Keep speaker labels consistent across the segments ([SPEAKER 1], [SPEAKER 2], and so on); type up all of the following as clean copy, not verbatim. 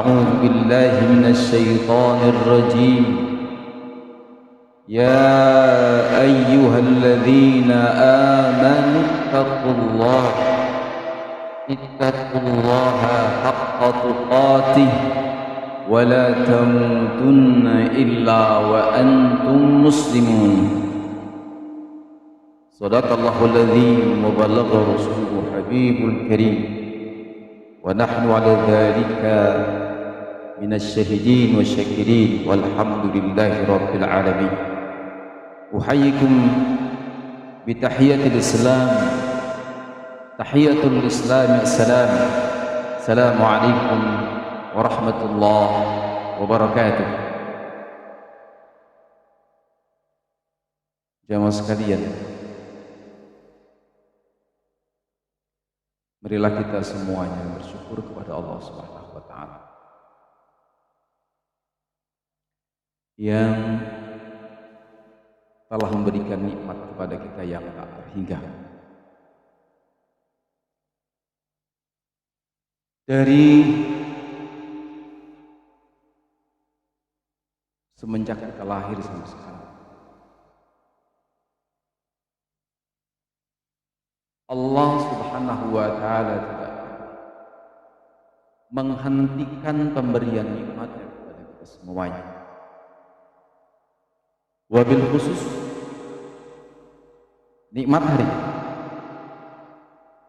[SPEAKER 1] أعوذ بالله من الشيطان الرجيم. يا أيها الذين آمنوا اتقوا الله حق تقاته ولا تموتن إلا وأنتم مسلمون. صدق الله العظيم وبلغ رسوله حبيب الكريم ونحن على ذلك من الشاهدين والشاكرين والحمد لله رب العالمين. أحييكم بتحية الإسلام، تحية الإسلام السلام عليكم ورحمة الله وbarakatuh. Jamaah sekalian, marilah kita semuanya bersyukur kepada Allah Subhanahu wa taala yang telah memberikan nikmat kepada kita yang tak terhingga. Dari semenjak kita lahir sampai sekarang, Allah Subhanahu wa taala tidak menghentikan pemberian nikmatnya kepada kita semuanya. Wabil khusus nikmat hari,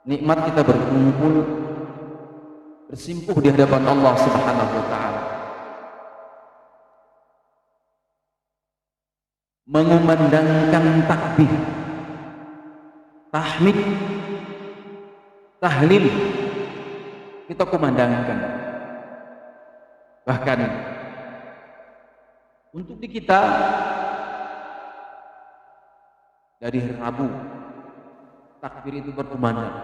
[SPEAKER 1] nikmat kita berkumpul bersimpuh di hadapan Allah Subhanahu wa taala, mengumandangkan takbir, tahmid, tahlil, kita kumandangkan. Bahkan untuk di kita dari hari Rabu takbir itu berkumandang.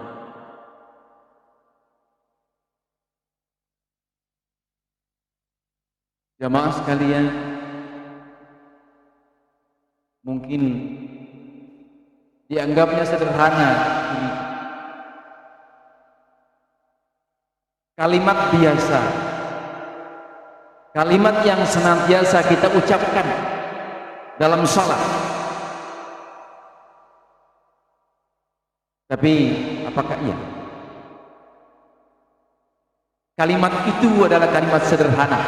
[SPEAKER 1] Jamaah sekalian, mungkin dianggapnya sederhana, kalimat biasa, kalimat yang senantiasa kita ucapkan dalam salat. Tapi apakah iya? Kalimat itu adalah kalimat sederhana,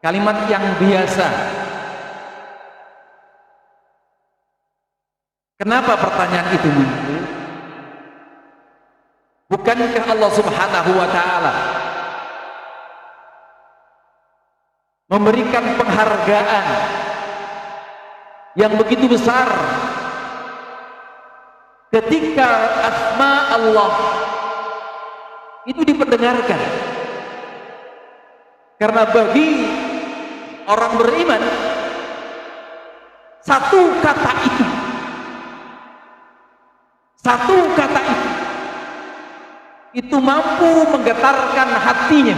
[SPEAKER 1] kalimat yang biasa. Kenapa pertanyaan itu muncul? Bukankah Allah Subhanahu wa taala memberikan penghargaan yang begitu besar ketika asma Allah itu diperdengarkan? Karena bagi orang beriman, satu kata itu mampu menggetarkan hatinya.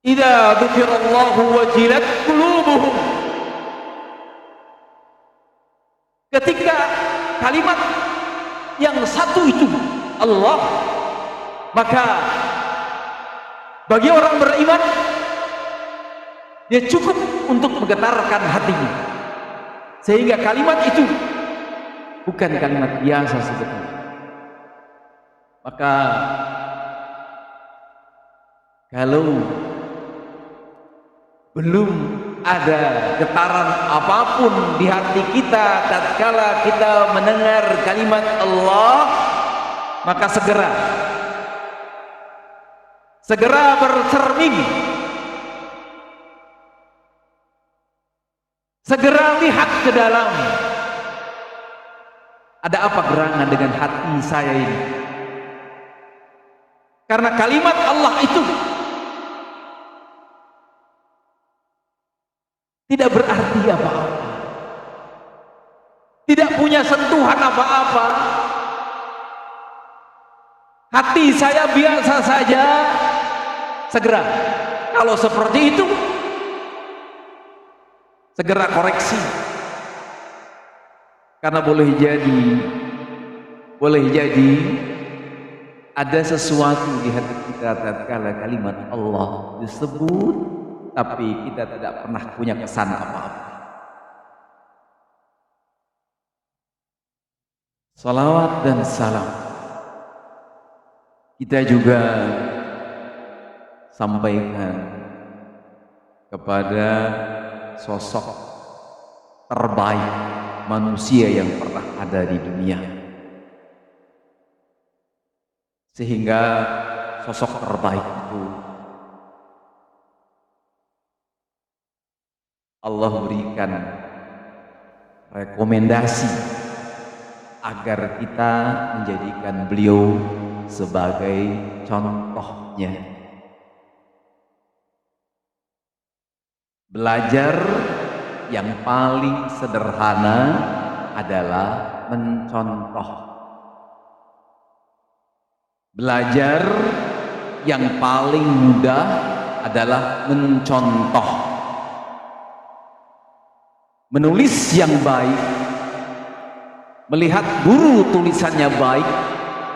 [SPEAKER 1] Idza dzukirallahu wajilat qulubuhum. Ketika kalimat yang satu itu Allah, maka bagi orang beriman dia cukup untuk menggetarkan hatinya, sehingga kalimat itu bukan kalimat biasa sebetulnya. Maka kalau belum ada getaran apapun di hati kita tatkala kita mendengar kalimat Allah, maka segera bercermin, segera lihat ke dalam, ada apa gerangan dengan hati saya ini? Karena kalimat Allah itu tidak berarti apa-apa, tidak punya sentuhan apa-apa. Hati saya biasa saja. Segera, kalau seperti itu, segera koreksi. Karena boleh jadi Ada sesuatu di hati kita tatkala kalimat Allah disebut, tapi kita tidak pernah punya kesan apa-apa. Salawat dan salam kita juga sampaikan kepada sosok terbaik manusia yang pernah ada di dunia, sehingga sosok terbaik itu Allah berikan rekomendasi agar kita menjadikan beliau sebagai contohnya. Belajar yang paling sederhana adalah mencontoh. Belajar yang paling mudah adalah mencontoh. Menulis yang baik, melihat guru tulisannya baik,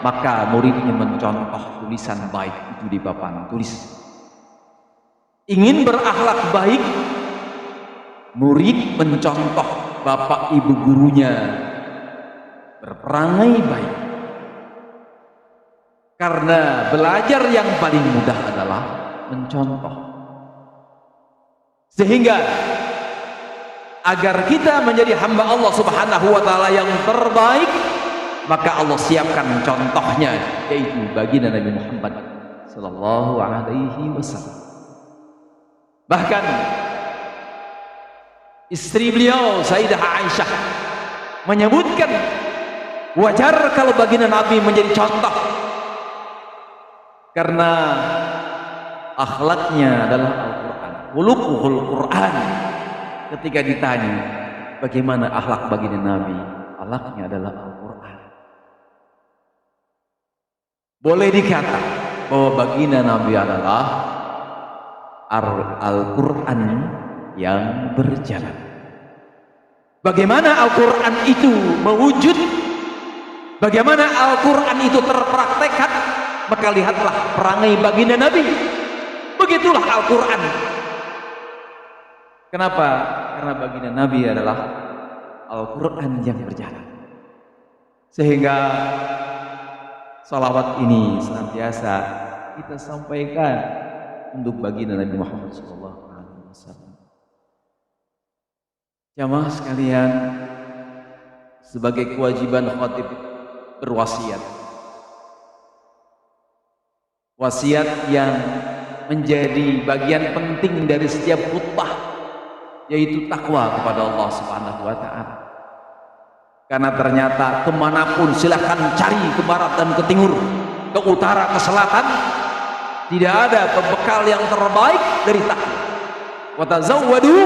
[SPEAKER 1] maka muridnya mencontoh tulisan baik itu di papan tulis. Ingin berakhlak baik, murid mencontoh bapak ibu gurunya berperangai baik. Karena belajar yang paling mudah adalah mencontoh. Sehingga agar kita menjadi hamba Allah Subhanahu wa taala yang terbaik, maka Allah siapkan contohnya, yaitu baginda Nabi Muhammad sallallahu alaihi wasallam. Bahkan istri beliau Sayyidah Aisyah menyebutkan wajar kalau baginda Nabi menjadi contoh, karena akhlaknya adalah Al-Quran, khuluquhul Quran. Ketika ditanya bagaimana akhlak baginda Nabi, akhlaknya adalah Al-Quran. Boleh dikata bahwa baginda Nabi adalah Al-Quran yang berjalan. Bagaimana Al-Quran itu mewujud, bagaimana Al-Quran itu terpraktekkan, maka lihatlah perangai baginda Nabi. Begitulah Al-Quran. Kenapa? Karena baginda Nabi adalah Al-Quran yang berjalan. Sehingga salawat ini senantiasa kita sampaikan untuk baginda Nabi Muhammad SAW. Jamaah sekalian, sebagai kewajiban khatib berwasiat, wasiat yang menjadi bagian penting dari setiap khutbah, yaitu takwa kepada Allah Subhanahu wa ta'ala. Karena ternyata kemanapun, silahkan cari ke barat dan ke timur, ke utara, ke selatan, tidak ada pembekal yang terbaik dari takwa. Wa tazawwadu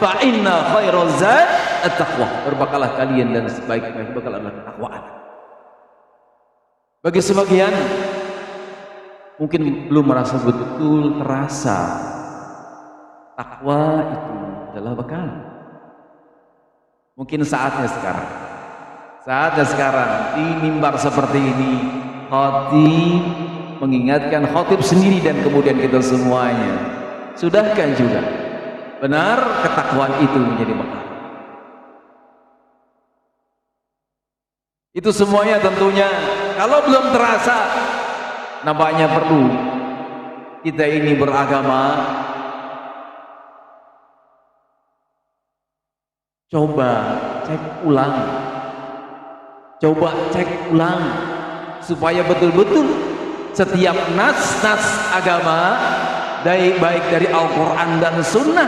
[SPEAKER 1] fa inna khairaz zad at-taqwa. Berbekalah kalian dan sebaik-baik bekal adalah ketakwaan. Bagi sebagian mungkin belum merasa betul terasa takwa itu adalah bekal. Mungkin saatnya sekarang di mimbar seperti ini khatib mengingatkan khatib sendiri dan kemudian kita semuanya, sudahkan juga benar ketakwaan itu menjadi bekal. Itu semuanya tentunya kalau belum terasa, nampaknya perlu kita ini beragama coba cek ulang supaya betul-betul setiap nas-nas agama baik dari Al-Quran dan Sunnah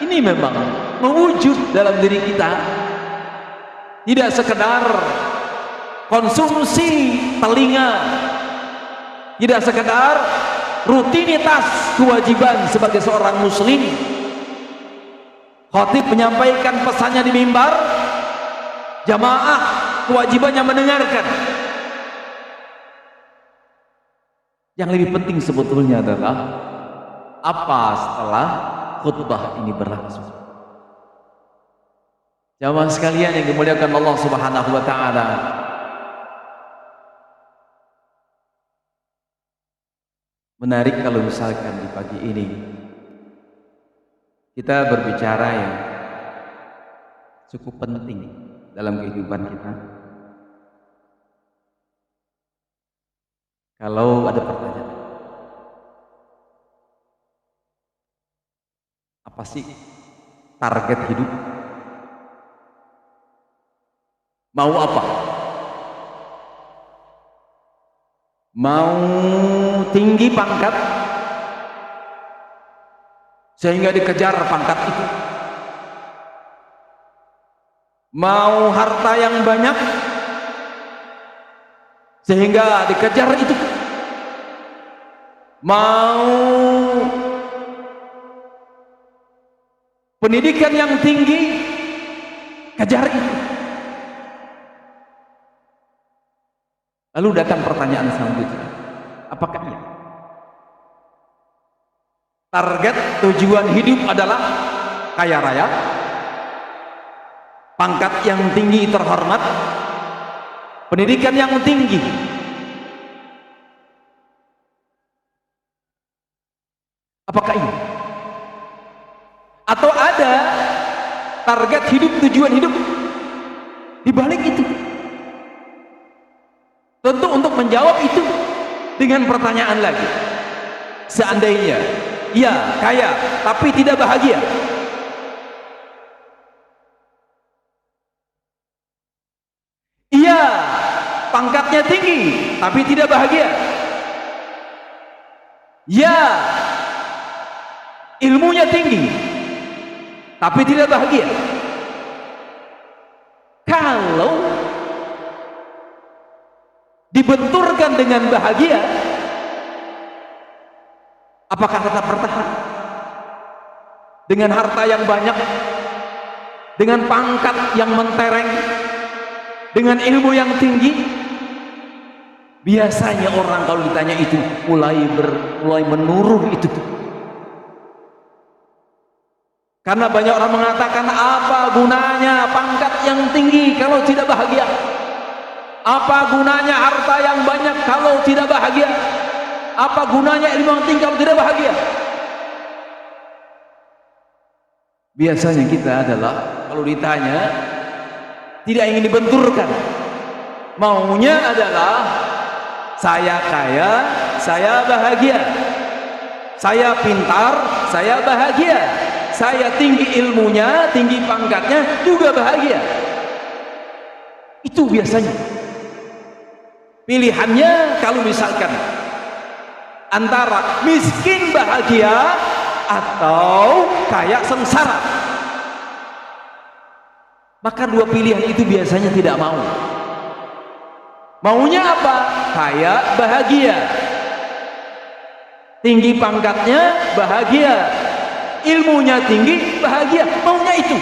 [SPEAKER 1] ini memang mewujud dalam diri kita, tidak sekedar konsumsi telinga, tidak sekedar rutinitas kewajiban sebagai seorang muslim. Khatib menyampaikan pesannya di mimbar, jamaah kewajibannya mendengarkan. Yang lebih penting sebetulnya adalah apa setelah khutbah ini berlangsung. Jamaah sekalian yang dimuliakan Allah Subhanahu wa taala, Menarik kalau misalkan di pagi ini kita berbicara yang cukup penting dalam kehidupan kita. Kalau ada pertanyaan, apa sih target hidup? Mau apa? Mau tinggi pangkat sehingga dikejar pangkat itu? Mau harta yang banyak sehingga dikejar itu? Mau pendidikan yang tinggi, kejar itu? Lalu datang pertanyaan selanjutnya, apakah iya? Target tujuan hidup adalah kaya raya, pangkat yang tinggi terhormat, pendidikan yang tinggi. Apakah ini? Atau ada target hidup, tujuan hidup di balik itu? Tentu untuk menjawab itu dengan pertanyaan lagi. Seandainya iya kaya tapi tidak bahagia, iya pangkatnya tinggi tapi tidak bahagia, iya ilmunya tinggi tapi tidak bahagia. Kalau dibenturkan dengan bahagia, apakah tetap bertahan? Dengan harta yang banyak, dengan pangkat yang mentereng, dengan ilmu yang tinggi, biasanya orang kalau ditanya itu mulai menurun itu. Karena banyak orang mengatakan, apa gunanya pangkat yang tinggi kalau tidak bahagia? Apa gunanya harta yang banyak kalau tidak bahagia? Apa gunanya ilmu yang tinggi kalau tidak bahagia? Biasanya kita adalah kalau ditanya tidak ingin dibenturkan, maunya adalah saya kaya, saya bahagia, saya pintar, saya bahagia, saya tinggi ilmunya, tinggi pangkatnya juga bahagia. Itu biasanya pilihannya. Kalau misalkan antara miskin bahagia atau kaya sengsara, maka dua pilihan itu biasanya tidak mau. Maunya apa? Kaya bahagia, tinggi pangkatnya bahagia, ilmunya tinggi bahagia, maunya itu.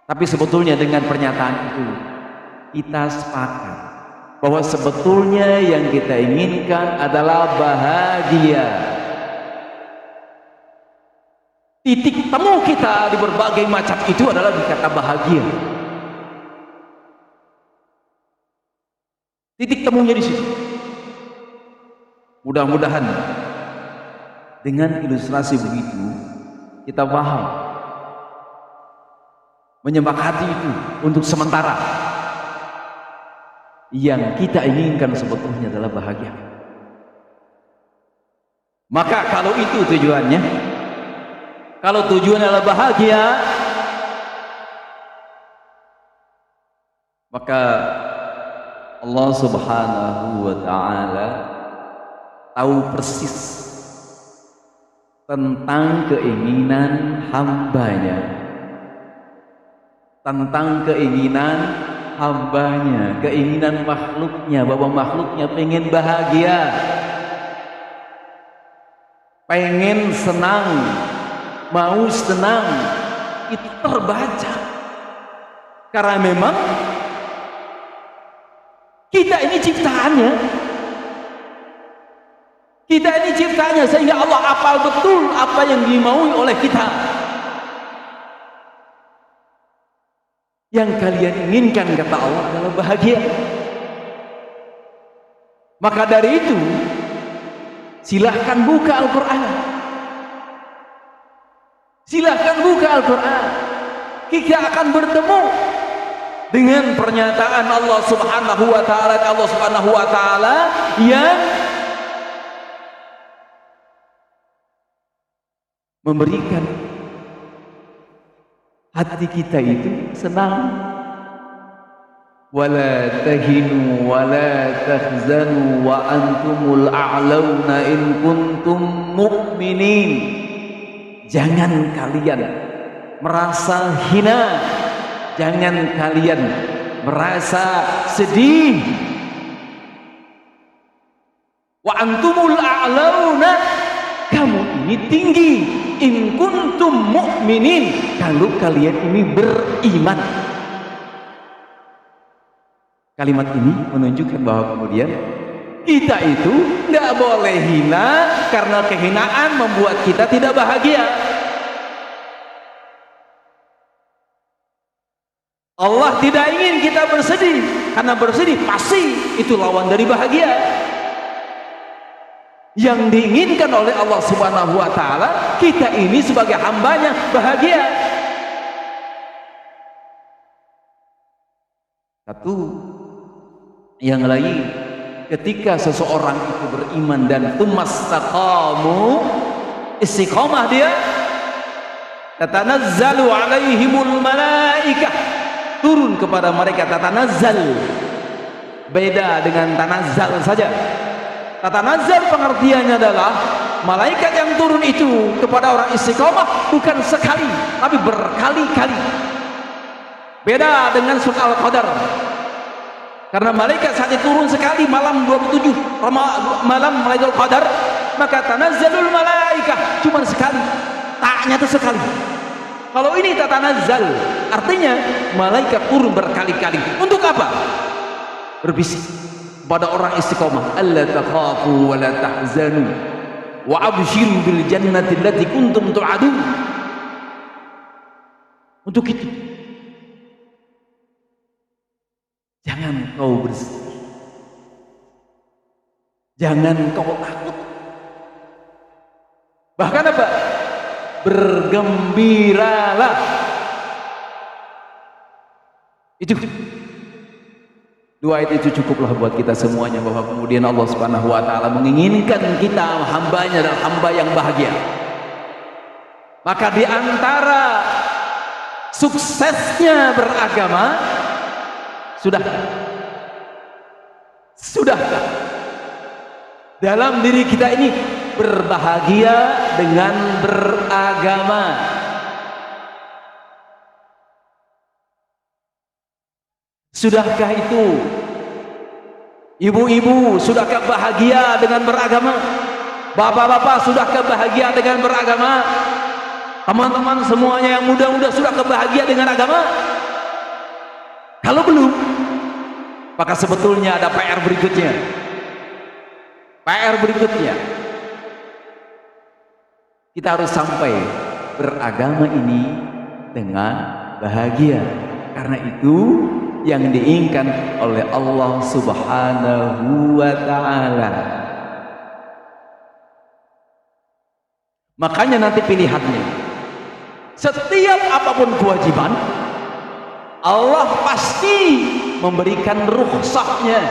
[SPEAKER 1] Tapi sebetulnya dengan pernyataan itu kita sepakat bahwa sebetulnya yang kita inginkan adalah bahagia. Titik temu kita di berbagai macam itu adalah di kata bahagia. Titik temunya di situ. Mudah-mudahan dengan ilustrasi begitu kita paham, menyepakati itu untuk sementara. Yang kita inginkan sebetulnya adalah bahagia. Maka kalau itu tujuannya, kalau tujuan adalah bahagia, maka Allah Subhanahu wa ta'ala tahu persis tentang keinginan hambanya, tentang keinginan hambanya, keinginan makhluknya, bahwa makhluknya pengen bahagia, pengen senang, mau senang. Itu terbaca karena memang kita ini ciptaannya, sehingga Allah hafal betul apa yang dimaui oleh kita. Yang kalian inginkan, kata Allah, adalah bahagia. Maka dari itu Silahkan buka Al-Quran. Silahkan buka Al-Quran. Kita akan bertemu dengan pernyataan Allah Subhanahu wa taala, yang memberikan hati kita itu senang. Wala tahinu wala tahzanu wa antumul a'launa in kuntum mu'minin. Jangan kalian merasa hina, jangan kalian merasa sedih. Wa antumul a'launa, kamu ini tinggi, in kuntum mu'minin, kalau kalian ini beriman. Kalimat ini menunjukkan bahwa kemudian kita itu tidak boleh hina, karena kehinaan membuat kita tidak bahagia. Allah tidak ingin kita bersedih, karena bersedih pasti itu lawan dari bahagia. Yang diinginkan oleh Allah Subhanahu wa taala, kita ini sebagai hambanya bahagia. Satu, yang lain, ketika seseorang itu beriman dan tumastaqamu, istiqamah dia, tatanazzalu alaihimul malaikah, turun kepada mereka tatanazzal. Beda dengan tanazzal saja. Tatanazzal pengertiannya adalah malaikat yang turun itu kepada orang istiqamah bukan sekali, tapi berkali-kali. Beda dengan surah Al-Qadar. Karena malaikat saja turun sekali malam 27 malam Lailatul Qadar, maka tanazzalul malaikah cuma sekali, taknya itu sekali. Kalau ini tatanazzal, artinya malaikat turun berkali-kali. Untuk apa? Berbisik pada orang istiqamah, alla takhafu wa la tahzanu wa abshiru bil jannati allati kuntum tu'adun. Untuk itu jangan kau bersedih, jangan kau takut, bahkan apa? Bergembiralah. Itu dua ayat itu cukuplah buat kita semuanya, bahwa kemudian Allah Subhanahu wa taala menginginkan kita hambanya dan hamba yang bahagia. Maka di antara suksesnya beragama, sudah dalam diri kita ini berbahagia dengan beragama. Sudahkah itu? Ibu-ibu, sudahkah bahagia dengan beragama? Bapak-bapak, sudahkah bahagia dengan beragama? Teman-teman semuanya yang muda-muda, sudahkah bahagia dengan agama? Kalau belum, maka sebetulnya ada PR berikutnya. PR berikutnya, kita harus sampai beragama ini dengan bahagia. Karena itu yang diinginkan oleh Allah Subhanahu wa taala. Makanya nanti pilihannya, setiap apapun kewajiban, Allah pasti memberikan rukhsahnya.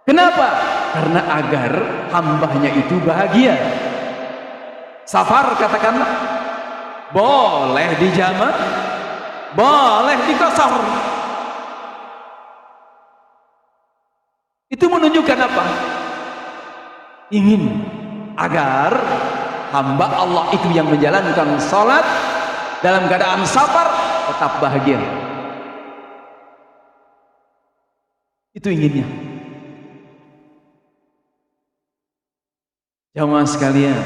[SPEAKER 1] Kenapa? Karena agar hambanya itu bahagia. Safar katakanlah, boleh dijamak, boleh dikosor. Itu menunjukkan apa? Ingin agar hamba Allah itu yang menjalankan sholat dalam keadaan safar tetap bahagia. Itu inginnya. Jamaah sekalian,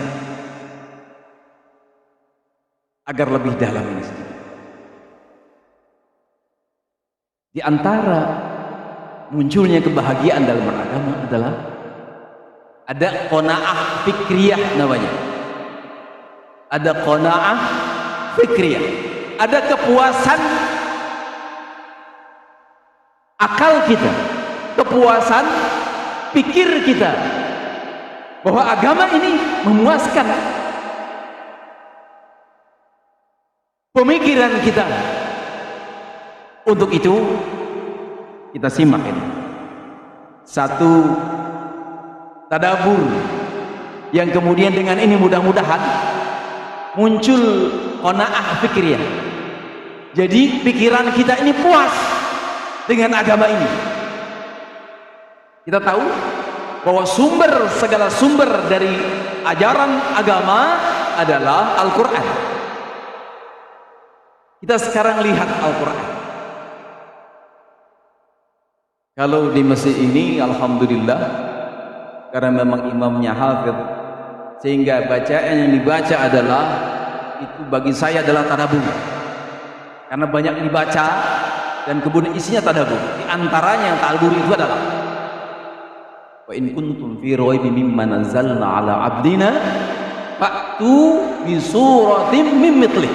[SPEAKER 1] agar lebih dalam ini sedikit, di antara munculnya kebahagiaan dalam beragama adalah ada qanaah fikriyah namanya. Ada qanaah fikriyah, ada kepuasan akal kita, kepuasan pikir kita, bahwa agama ini memuaskan pemikiran kita. Untuk itu kita simak ini satu tadabbur yang kemudian dengan ini mudah-mudahan muncul qanaah fikriyah. Jadi pikiran kita ini puas dengan agama ini. Kita tahu bahwa segala sumber dari ajaran agama adalah Al-Quran. Kita sekarang lihat Al-Quran. Kalau di masjid ini alhamdulillah, karena memang imamnya hafidh, sehingga bacaan yang dibaca adalah, itu bagi saya adalah tadabbur. Karena banyak dibaca dan kemudian isinya tadabbur. Di antaranya yang tadabbur itu adalah wa in kuntum fi raibin mimma nazzalna ala abdina fa'tu bi suratin min mithlih.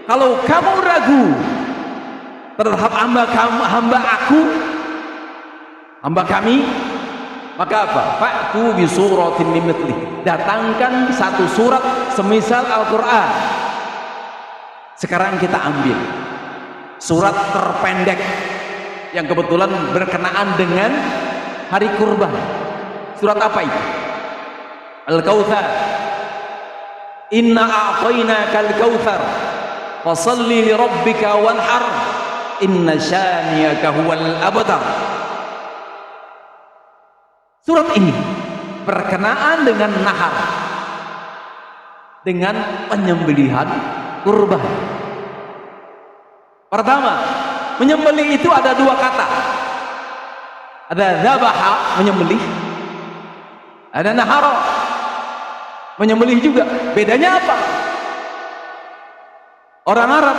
[SPEAKER 1] Kalau kamu ragu terhadap hamba kami, maka apa? Fa'tu bi suratin min mithlih. Datangkan satu surat semisal Al-Qur'an. Sekarang kita ambil surat terpendek yang kebetulan berkenaan dengan hari kurban. Surat apa itu? Al-Kautsar. Inna a'tainakal kautsar fashalli li rabbika wanhar inna syaniyaka huwal abtar. Surat ini berkenaan dengan nahar, dengan penyembelihan kurban. Pertama, menyembelih itu ada dua kata. Ada dzabaha, menyembelih. Ada nahara, menyembelih juga. Bedanya apa? Orang Arab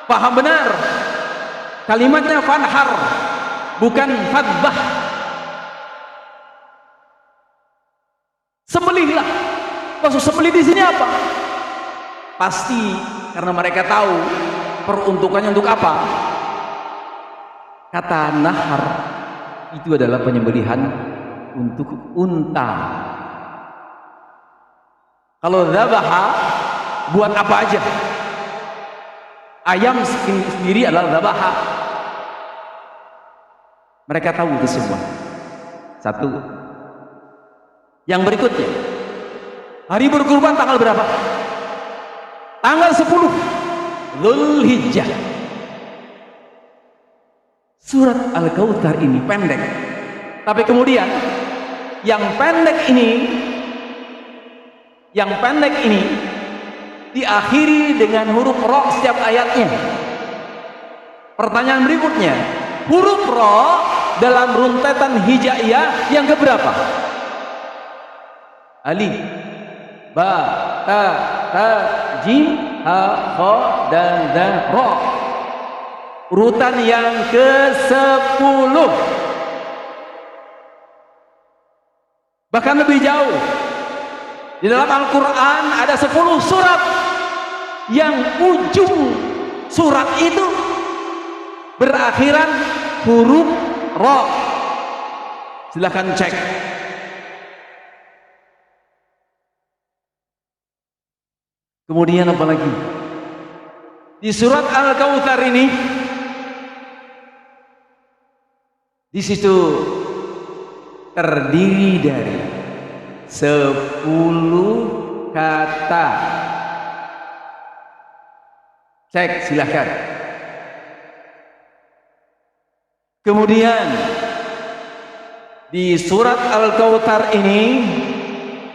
[SPEAKER 1] paham benar kalimatnya fanhar, bukan fadbah. Sembelihlah. Maksud sembelih di sini apa? Pasti karena mereka tahu peruntukannya untuk apa. Kata nahar itu adalah penyembelihan untuk unta. Kalau dzabaha buat apa aja. Ayam sendiri adalah dzabaha. Mereka tahu itu semua. Satu. Yang berikutnya, hari berkurban tanggal berapa? Tanggal 10 Dzulhijjah. Surat Al-Kautsar ini pendek, tapi kemudian yang pendek ini diakhiri dengan huruf ra setiap ayatnya. Pertanyaan berikutnya, huruf ra dalam runtetan hijaiyah yang keberapa? Alif, ba, ta, jim, ha, kha, dan ra. Urutan yang ke-10. Bahkan lebih jauh. Di dalam Al-Quran ada 10 surat yang ujung surat itu berakhiran huruf ra. Silahkan cek. Kemudian apa lagi? Di surat Al-Kautsar ini, di situ terdiri dari 10 kata. Cek silahkan. Kemudian di surat Al-Kautsar ini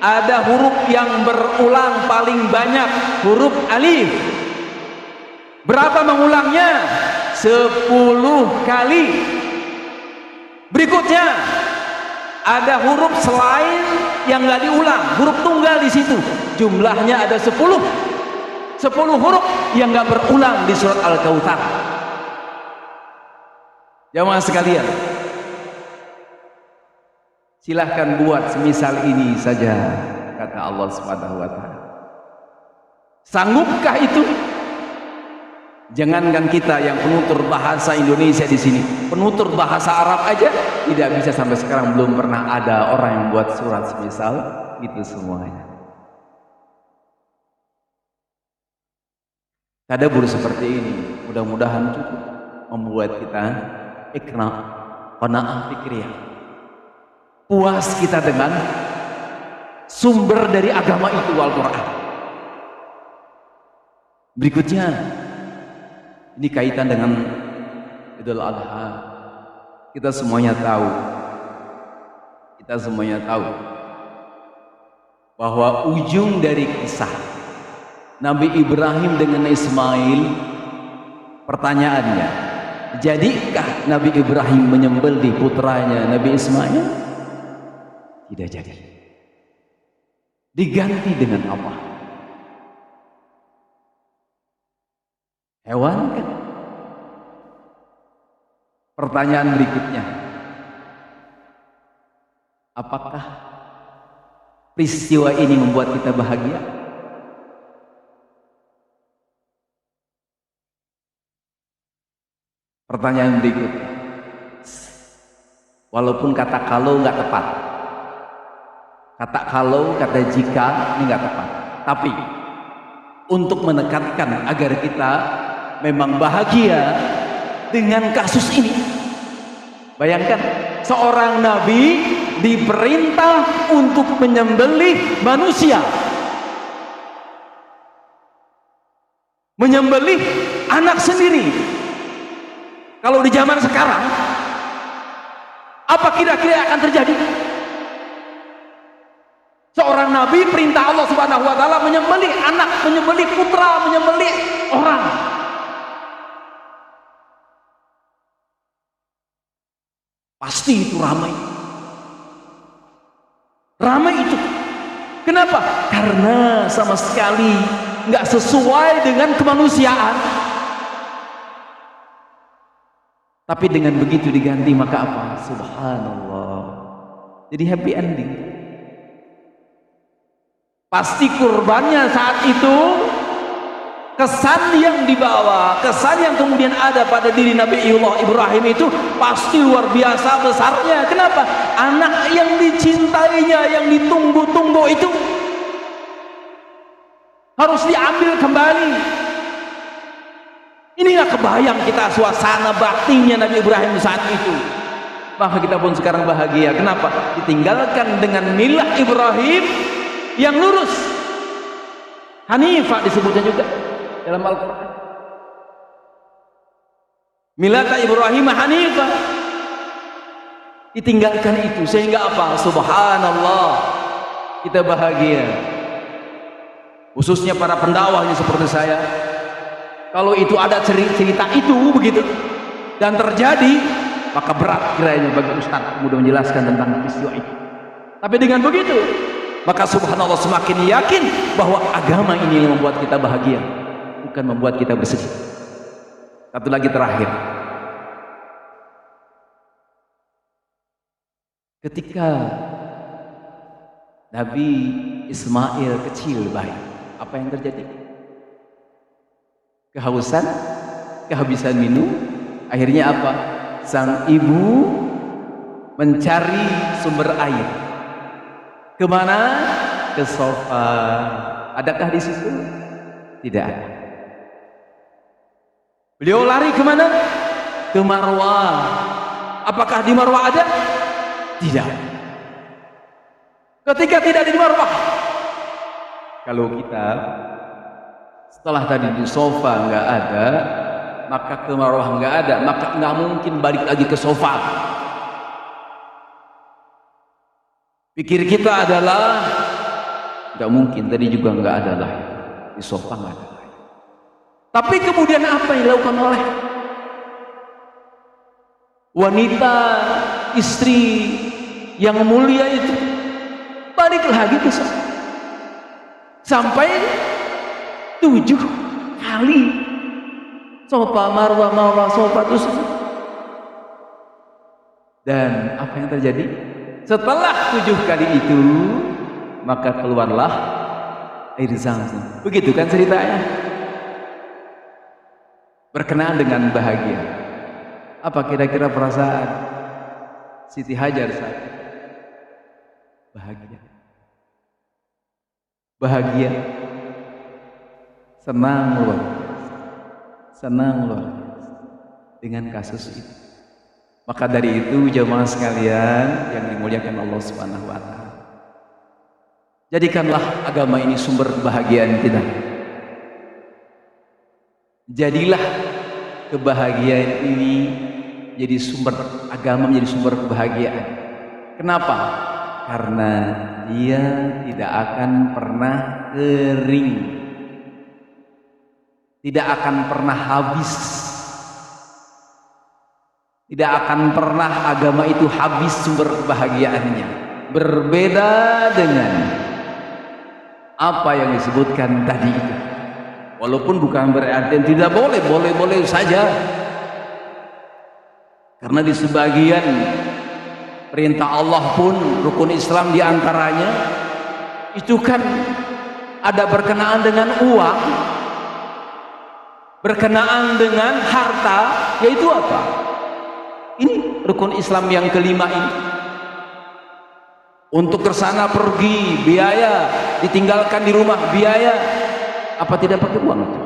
[SPEAKER 1] ada huruf yang berulang paling banyak, huruf alif. Berapa mengulangnya? 10 kali. Berikutnya ada huruf selain yang nggak diulang, huruf tunggal di situ. Jumlahnya ada 10 huruf yang nggak berulang di surat Al-Kautsar. Jamaah sekalian, silahkan buat semisal ini saja, kata Allah Subhanahu wa ta'ala. Sanggupkah itu? Jangankan kita yang penutur bahasa Indonesia di sini, penutur bahasa Arab aja tidak bisa sampai sekarang, belum pernah ada orang yang buat surat semisal itu semuanya. Tadabbur seperti ini mudah-mudahan cukup membuat kita iqna, qanaah fikriyah. Puas kita dengan sumber dari agama itu, Al-Quran. Berikutnya, ini kaitan dengan Idul Adha. Kita semuanya tahu bahwa ujung dari kisah Nabi Ibrahim dengan Ismail, pertanyaannya, jadikah Nabi Ibrahim menyembelih putranya Nabi Ismail? Tidak jadi. Diganti dengan apa? Hewan kan? Pertanyaan berikutnya, apakah peristiwa ini membuat kita bahagia? Pertanyaan berikutnya, walaupun kata kalau nggak tepat, kata kalau, kata jika ini nggak tepat, tapi untuk menekankan agar kita memang bahagia dengan kasus ini. Bayangkan seorang nabi diperintah untuk menyembelih manusia, menyembelih anak sendiri. Kalau di zaman sekarang, apa kira-kira akan terjadi? Seorang nabi perintah Allah Subhanahu wa taala menyembelih anak, menyembelih putra, menyembelih orang. Pasti itu ramai. Ramai itu. Kenapa? Karena sama sekali nggak sesuai dengan kemanusiaan. Tapi dengan begitu diganti, maka apa? Subhanallah. Jadi happy ending. Pasti kurbannya saat itu, kesan yang dibawa, kesan yang kemudian ada pada diri Nabi Ibrahim itu pasti luar biasa besarnya. Kenapa? Anak yang dicintainya, yang ditunggu-tunggu itu harus diambil kembali. Ini nggak kebayang kita suasana baktinya Nabi Ibrahim saat itu. Maka kita pun sekarang bahagia. Kenapa? Ditinggalkan dengan milah Ibrahim yang lurus. Hanifah disebutnya juga dalam Al-Quran. Milata Ibrahim Hanifah. Ditinggalkan itu sehingga apa? Subhanallah, kita bahagia. Khususnya para pendakwahnya seperti saya. Kalau itu ada cerita itu begitu dan terjadi, maka berat kiranya bagi Ustaz mudah menjelaskan tentang peristiwa itu. Tapi dengan begitu, maka subhanallah semakin yakin bahwa agama ini yang membuat kita bahagia, bukan membuat kita bersedih. Satu lagi terakhir, ketika Nabi Ismail kecil bayi, apa yang terjadi? Kehausan, kehabisan minum. Akhirnya apa? Sang ibu mencari sumber air. Kemana? Ke sofa. Adakah di situ? Tidak ada. Beliau lari kemana? Ke Marwah. Apakah di Marwah ada? Tidak. Ketika tidak di Marwah, kalau kita setelah tadi di sofa nggak ada, maka ke Marwah nggak ada, maka nggak mungkin balik lagi ke sofa. Pikir kita adalah nggak mungkin, tadi juga nggak ada lah di sofa, nggak ada lah. Tapi kemudian apa yang dilakukan oleh wanita istri yang mulia itu? Balik lagi ke sofa sampai 7 kali sofa Marwah sofa terus. Dan apa yang terjadi setelah 7 kali itu? Maka keluarlah air Zamzam. Begitu kan ceritanya. berkenaan dengan bahagia. Apa kira-kira perasaan Siti Hajar saat itu? Bahagia. Bahagia. Senang luar biasa. Senang luar biasa dengan kasus itu. Maka dari itu jemaah sekalian yang dimuliakan Allah Subhanahu wa taala, jadikanlah agama ini sumber kebahagiaan kita. Jadilah kebahagiaan ini jadi sumber, agama menjadi sumber kebahagiaan. Kenapa? Karena dia tidak akan pernah kering, tidak akan pernah habis, tidak akan pernah agama itu habis sumber kebahagiaannya. Berbeda dengan apa yang disebutkan tadi itu. Walaupun bukan berarti tidak boleh, boleh saja. Karena di sebagian perintah Allah pun rukun Islam diantaranya itu kan ada berkenaan dengan uang, berkenaan dengan harta, yaitu apa? Ini rukun Islam yang kelima ini. Untuk kesana pergi biaya, ditinggalkan di rumah biaya. Apa tidak pakai uang itu?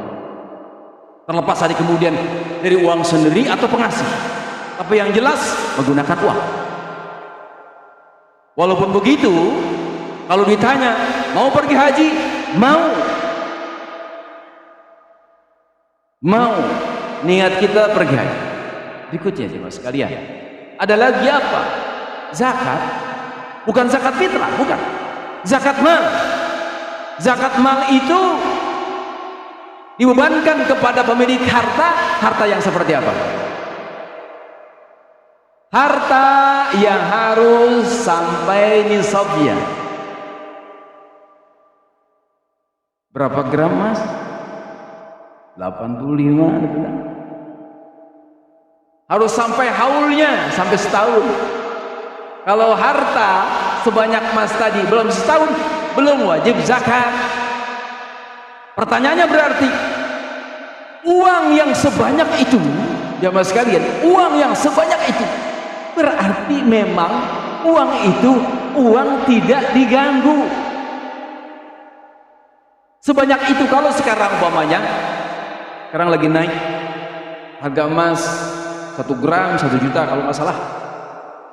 [SPEAKER 1] Terlepas dari kemudian dari uang sendiri atau pengasih, tapi yang jelas menggunakan uang. Walaupun begitu, kalau ditanya mau pergi haji, mau niat kita pergi haji. Berikutnya jemaah sekalian, ada lagi apa? Zakat. Bukan zakat fitrah, bukan. Zakat mal. Zakat mal itu dibebankan kepada pemilik harta. Harta yang seperti apa? Harta yang harus sampai nisabnya. Berapa gram mas? 85. Harus sampai haulnya, sampai setahun. Kalau harta sebanyak mas tadi belum setahun, belum wajib zakat. Pertanyaannya berarti uang yang sebanyak itu, jamaah sekalian, uang yang sebanyak itu berarti memang uang itu uang tidak diganggu. Sebanyak itu. Kalau sekarang umpamanya sekarang lagi naik harga emas 1 gram 1 juta kalau nggak salah,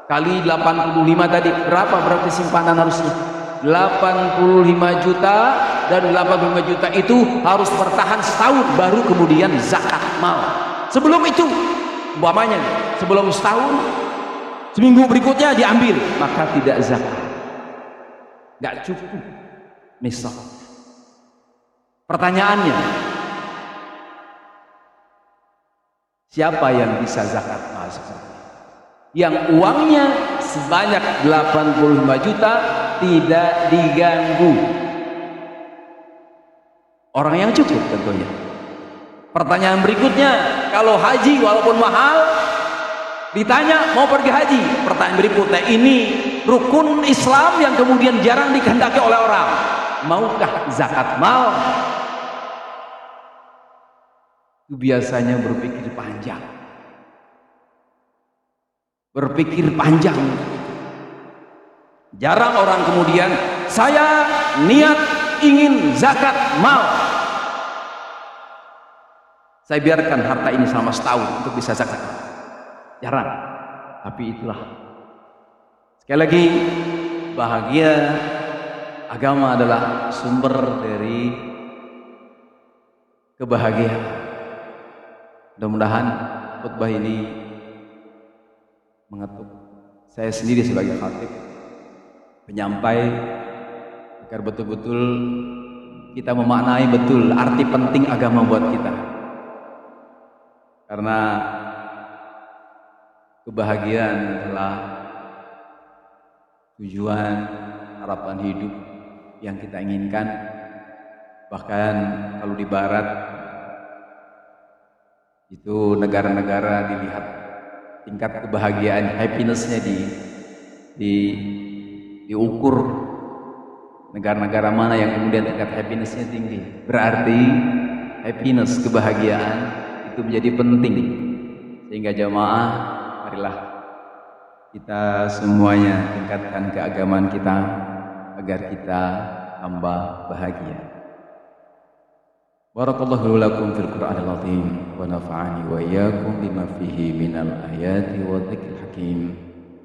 [SPEAKER 1] kali 85 tadi berapa berarti simpanan harusnya? 85 juta, dan 85 juta itu harus bertahan setahun baru kemudian zakat mal. Sebelum itu umpamanya sebelum setahun, seminggu berikutnya diambil, maka tidak zakat, nggak cukup nisab. Pertanyaannya, siapa yang bisa zakat mal seperti itu? Yang uangnya sebanyak 85 juta tidak diganggu. Orang yang cukup tentunya. Pertanyaan berikutnya, kalau haji walaupun mahal, ditanya mau pergi haji, pertanyaan berikutnya, ini rukun Islam yang kemudian jarang dikehendaki oleh orang, maukah zakat mal? Itu biasanya berpikir panjang. Berpikir panjang. Jarang orang kemudian saya niat ingin zakat mal, saya biarkan harta ini selama setahun untuk bisa zakat. Jarang. Tapi itulah, sekali lagi, bahagia agama adalah sumber dari kebahagiaan. Mudah-mudahan khutbah ini mengetuk saya sendiri sebagai khatib, penyampai, agar betul-betul kita memaknai betul arti penting agama buat kita. Karena kebahagiaan adalah tujuan harapan hidup yang kita inginkan. Bahkan kalau di barat itu negara-negara dilihat tingkat kebahagiaan, happiness-nya diukur negara-negara mana yang kemudian tingkat happiness-nya tinggi. Berarti happiness, kebahagiaan itu menjadi penting. Sehingga jamaah, marilah kita semuanya tingkatkan keagamaan kita agar kita tambah bahagia. Barakallahu lakum fil Qur'anil azim wa nafa'ani wa iyyakum bima fihi minal ayati wa dzikril hakim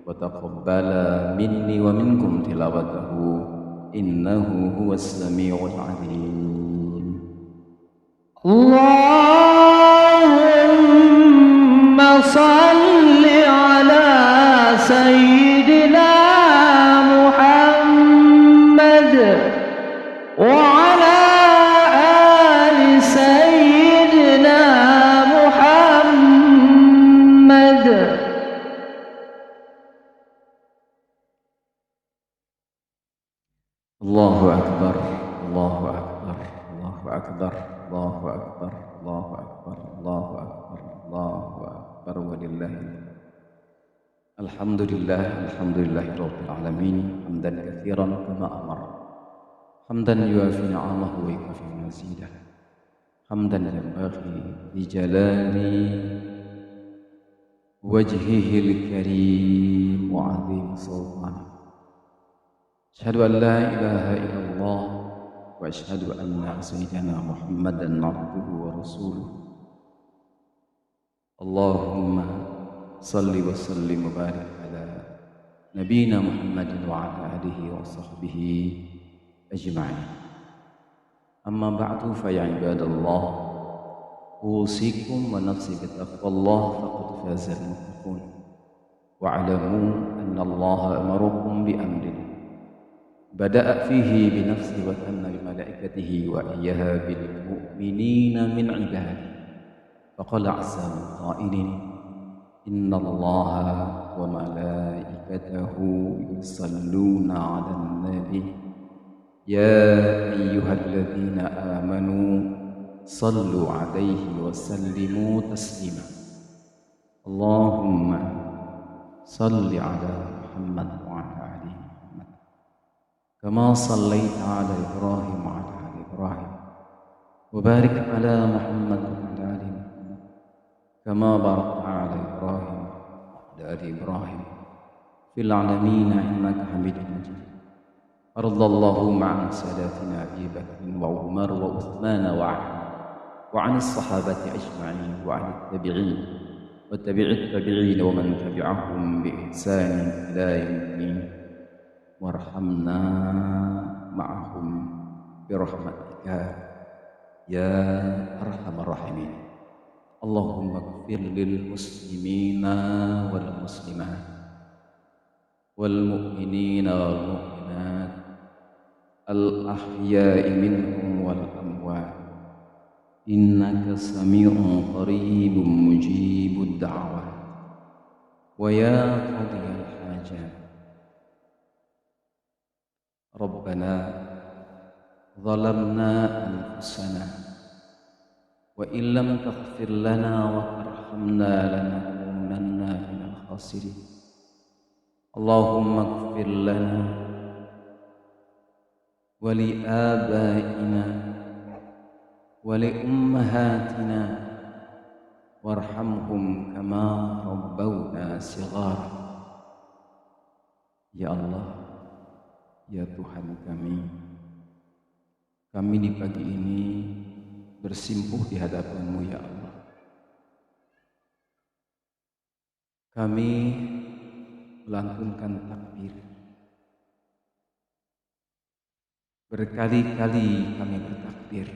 [SPEAKER 1] wa taqabbala minni wa minkum tilawatahu innahu huwas samiul alim.
[SPEAKER 2] Allahumma salli ala sayyidina Muhammad wa ala ali sayyidina Muhammad.
[SPEAKER 1] Allahu akbar, Allahu akbar, Allahu akbar, Allahu akbar, Allahu akbar, Allahu akbar, Allahu akbar, walillahil alhamdulillah, alhamdulillahirabbil alamin, hamdan katsiran kama amara, hamdan yuafi ni'amahu wa yukafi mazidah, hamdan yanbaghi li jalali wajhihil karim wa 'azim sultanih. Asyhadu an la ilaha illallah wa asyhadu anna sayyidana Muhammadan abduhu wa rasuluh. Allahumma salli wa sallim wa barik ala nabiyyina Muhammadin wa ala alihi wa sahbihi ajma'in. Amma ba'du fa ya ibadallah, usikum wa nafsi bi taqwallah faqad faza al-muttaqun. Wa'lamu anna Allah amarakum bi amrin bada'a fihi bi nafsi wa tanna bi malaikatihi wa iyyaha bil mu'minina min ibadihi. Faqala 'azza min qa'ilin inna Allaha wa malaikatahu yusalluna 'alan nabi ya ayyuhalladzina amanu sallu 'alaihi wa sallimu taslima. Allahumma salli 'ala Muhammad wa 'ala ali Muhammad kama sallaita 'ala Ibrahim wa 'ala ali Ibrahim wa barik 'ala Muhammad wa 'ala ali Muhammad kama barakta 'ala Ibrahim wa 'ala ali Ibrahim fil 'alamin innaka Hamidum Majid. Radallahu ma'an sadatina Abi Bakr wa Umar wa Uthman wa 'Ali wa 'anis sahabati ajma'in wa 'anit tabi'in wa tabi'it tabi'in wa man tabi'ahum bi ihsan ila yaumiddin. Warhamna ma'ahum bi rahmatika ya arhamar rahimin. Allahumma ighfir lil muslimina wal muslimat wal mu'minina wal mu'minat al ahya'i minhum wal amwat innaka sami'un qaribun mujibud da'wat wa ya qadiyal hajat. Rabbana zalamna anfusana wa illam taghfir lana wa tarhamna lanakunanna minal khasirin. Allahumma ighfir lana wa li abaina wa li ummahatina warhamhum kama rabbawna shighara. Ya Allah, ya Tuhan kami di pagi ini bersimpuh di hadapan-Mu ya Allah. Kami melantunkan takbir. Berkali-kali kami bertakbir,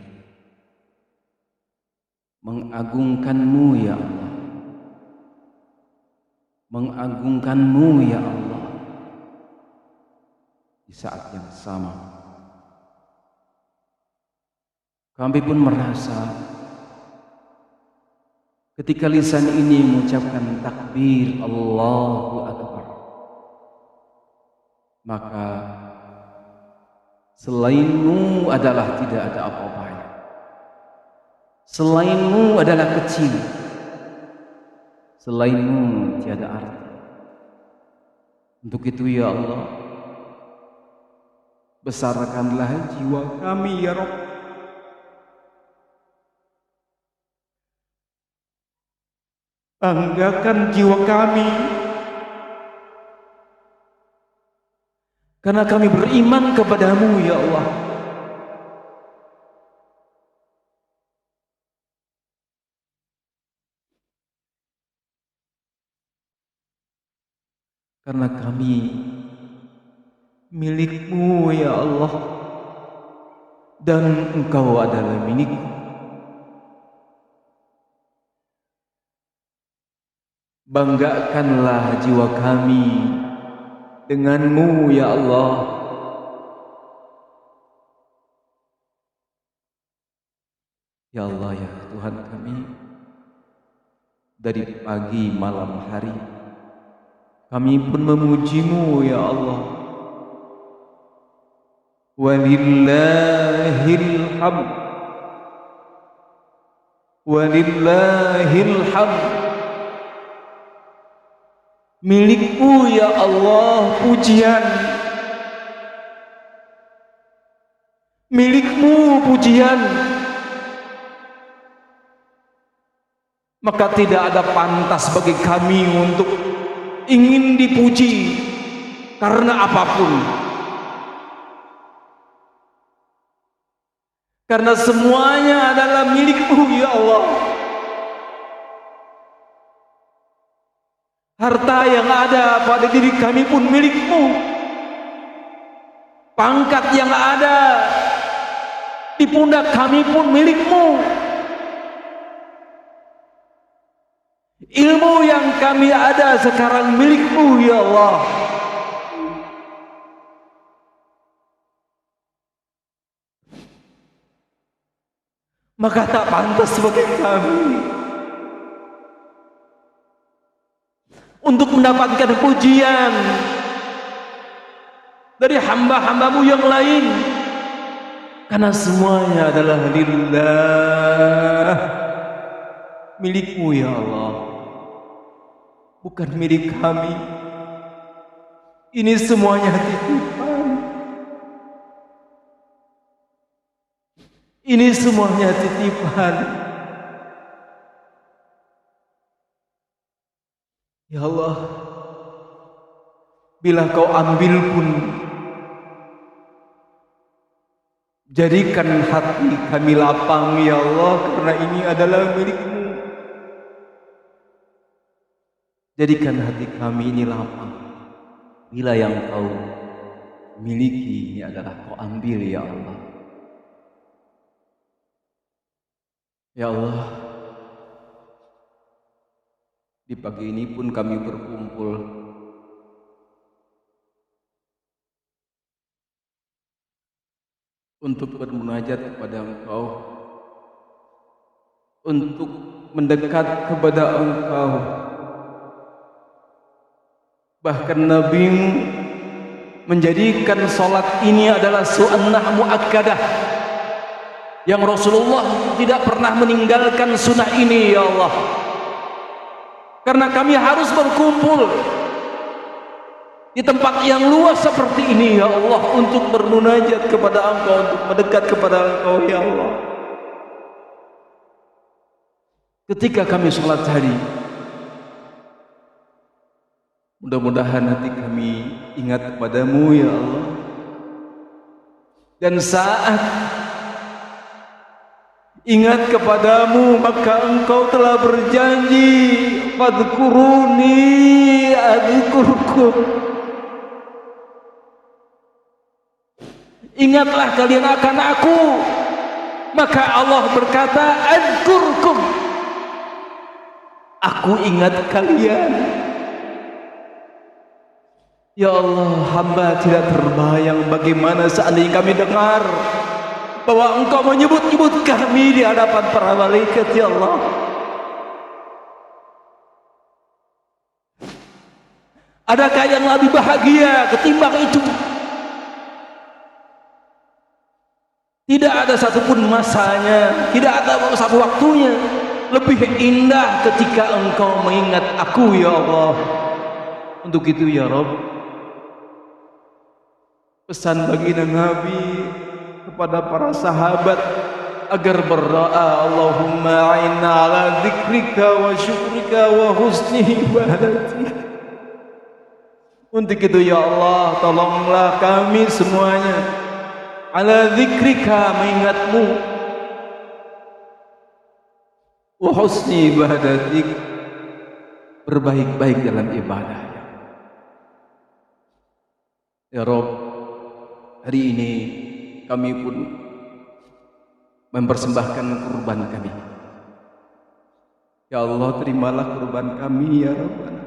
[SPEAKER 1] mengagungkan-Mu ya Allah, mengagungkan-Mu ya Allah. Di saat yang sama kami pun merasa ketika lisan ini mengucapkan takbir Allahu Akbar, maka selain-Mu adalah tidak ada apa-apanya. Selain-Mu adalah kecil. Selain-Mu tiada arti. Untuk itu ya Allah, besarkanlah jiwa kami ya Rabb. Banggakan jiwa kami, karena kami beriman kepadamu ya Allah. Karena kami milik-Mu ya Allah, dan Engkau adalah milik-Mu. Banggakanlah jiwa kami dengan-Mu ya Allah. Ya Allah ya Tuhan kami, dari pagi malam hari kami pun memuji-Mu ya Allah. Walillahil hamd, walillahil hamd. Milik-Mu ya Allah pujian, milik-Mu pujian. Maka tidak ada pantas bagi kami untuk ingin dipuji karena apapun, karena semuanya adalah milik-Mu ya Allah. Harta yang ada pada diri kami pun milik-Mu. Pangkat yang ada di pundak kami pun milik-Mu. Ilmu yang kami ada sekarang milik-Mu ya Allah. Maka tak pantas bagi kami untuk mendapatkan pujian dari hamba-hamba-Mu yang lain, karena semuanya adalah lillah, milik-Mu ya Allah, bukan milik kami. Ini semuanya titipan, ini semuanya titipan. Ya Allah, bila Kau ambil pun, jadikan hati kami lapang ya Allah, karena ini adalah milik-Mu. Jadikan hati kami ini lapang, bila yang Kau miliki ini adalah Kau ambil ya Allah. Ya Allah, di pagi ini pun kami berkumpul untuk bermunajat kepada Engkau, untuk mendekat kepada Engkau. Bahkan Nabi-Mu menjadikan salat ini adalah sunnah muakkadah, yang Rasulullah tidak pernah meninggalkan sunnah ini ya Allah. Karena kami harus berkumpul di tempat yang luas seperti ini ya Allah, untuk bermunajat kepada Engkau, untuk mendekat kepada Engkau ya Allah. Ketika kami sholat tadi, mudah-mudahan hati kami ingat kepadamu ya Allah. Dan saat ingat kepadamu, maka Engkau telah berjanji, fadhkuruni adzkurkum. Ingatlah kalian akan aku, maka Allah berkata, adzkurkum, aku ingat kalian. Ya Allah, hamba tidak terbayang bagaimana seandainya kami dengar bahwa Engkau menyebut-nyebut kami di hadapan para malaikat ya Allah. Adakah yang lebih bahagia ketimbang itu? Tidak ada satupun masanya, tidak ada satu waktunya lebih indah ketika Engkau mengingat aku ya Allah. Untuk itu ya Rabb, pesan baginda Nabi kepada para sahabat agar berdoa, Allahumma a'inna ala dzikrika wa syukrika wa husni ibadatik. Untuk itu ya Allah, tolonglah kami semuanya ala dzikrika, mengingatmu, wa husni ibadatik, berbaik-baik dalam ibadah. Ya Rabb, hari ini kami pun mempersembahkan kurban kami. Ya Allah, terimalah kurban kami ya Rabbana.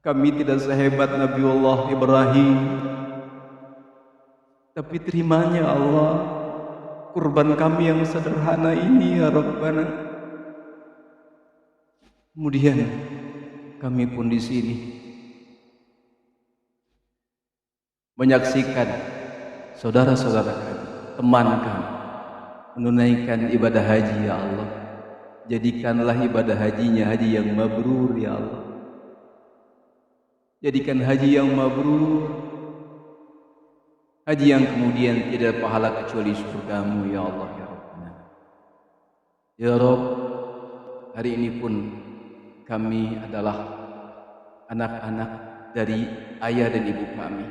[SPEAKER 1] Kami tidak sehebat Nabiullah Ibrahim, tapi terimanya Allah kurban kami yang sederhana ini ya Rabbana. Kemudian kami pun di sini menyaksikan saudara-saudara kami, teman kami menunaikan ibadah haji ya Allah. Jadikanlah ibadah hajinya haji yang mabrur ya Allah. Jadikan haji yang mabrur, haji yang kemudian tidak pahala kecuali surgamu ya Allah ya Rabbana. Ya Rabb, hari ini pun kami adalah anak-anak dari ayah dan ibu kami.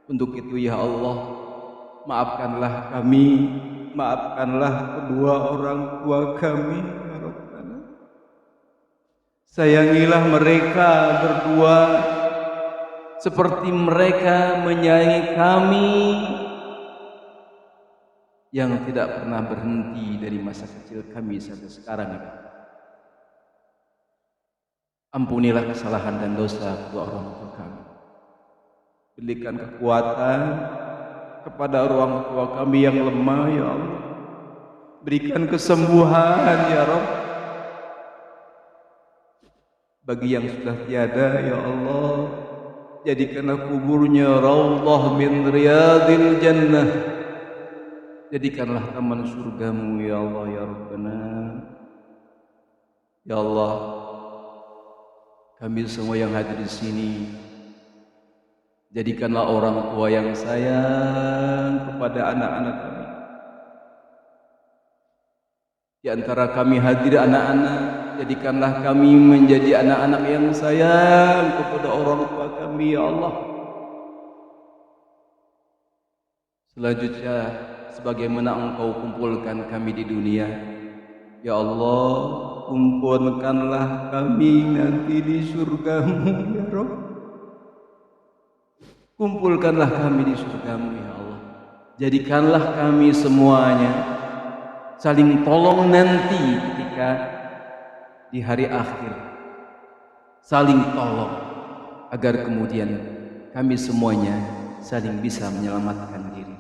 [SPEAKER 1] Untuk itu ya Allah, maafkanlah kami, maafkanlah kedua orang tua kami ya Rabbana. Sayangilah mereka berdua seperti mereka menyayangi kami yang tidak pernah berhenti dari masa kecil kami sampai sekarang ini. Ampunilah kesalahan dan dosa kedua orang tua kami. Berikan kekuatan kepada orang tua kami yang lemah ya Allah. Berikan kesembuhan ya Rabb. Bagi yang sudah tiada ya Allah, jadikanlah kuburnya raudhah min riyadil jannah. Jadikanlah taman surgamu ya Allah ya Rabbana. Ya Allah, kami semua yang hadir di sini, jadikanlah orang tua yang sayang kepada anak-anak kami. Di antara kami hadir anak-anak, jadikanlah kami menjadi anak-anak yang sayang kepada orang tua kami ya Allah. Selanjutnya, sebagaimana Engkau kumpulkan kami di dunia, ya Allah, kumpulkanlah kami nanti di surgamu ya Rabb. Kumpulkanlah kami di surgamu ya Allah. Jadikanlah kami semuanya saling tolong nanti ketika di hari akhir, saling tolong agar kemudian kami semuanya saling bisa menyelamatkan diri.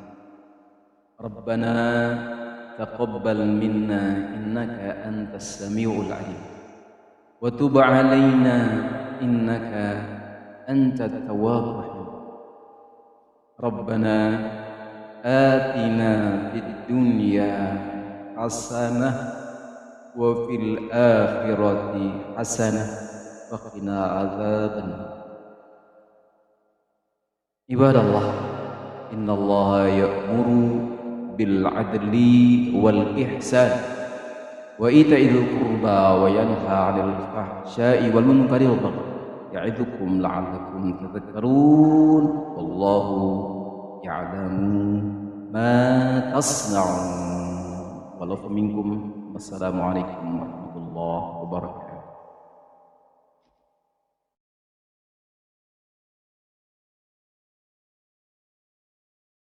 [SPEAKER 1] Rabbana taqabbal minna innaka antas samiul alim wa tub alaina innaka antat tawwabur rahim. Rabbana atina fid dunya hasanah wa fil akhirati hasanah wa qina adzabannar. Ibadallah, innallaha ya'muru bil adli wal ihsan wa ita'il qurba wa yanha 'anil fahsya'i wal munkari wal baghi ya'idzukum la'allakum tadhakkarun wallahu ya'lamu ma tasna'un. Walau minkum. Wassalamualaikum warahmatullahi wabarakatuh.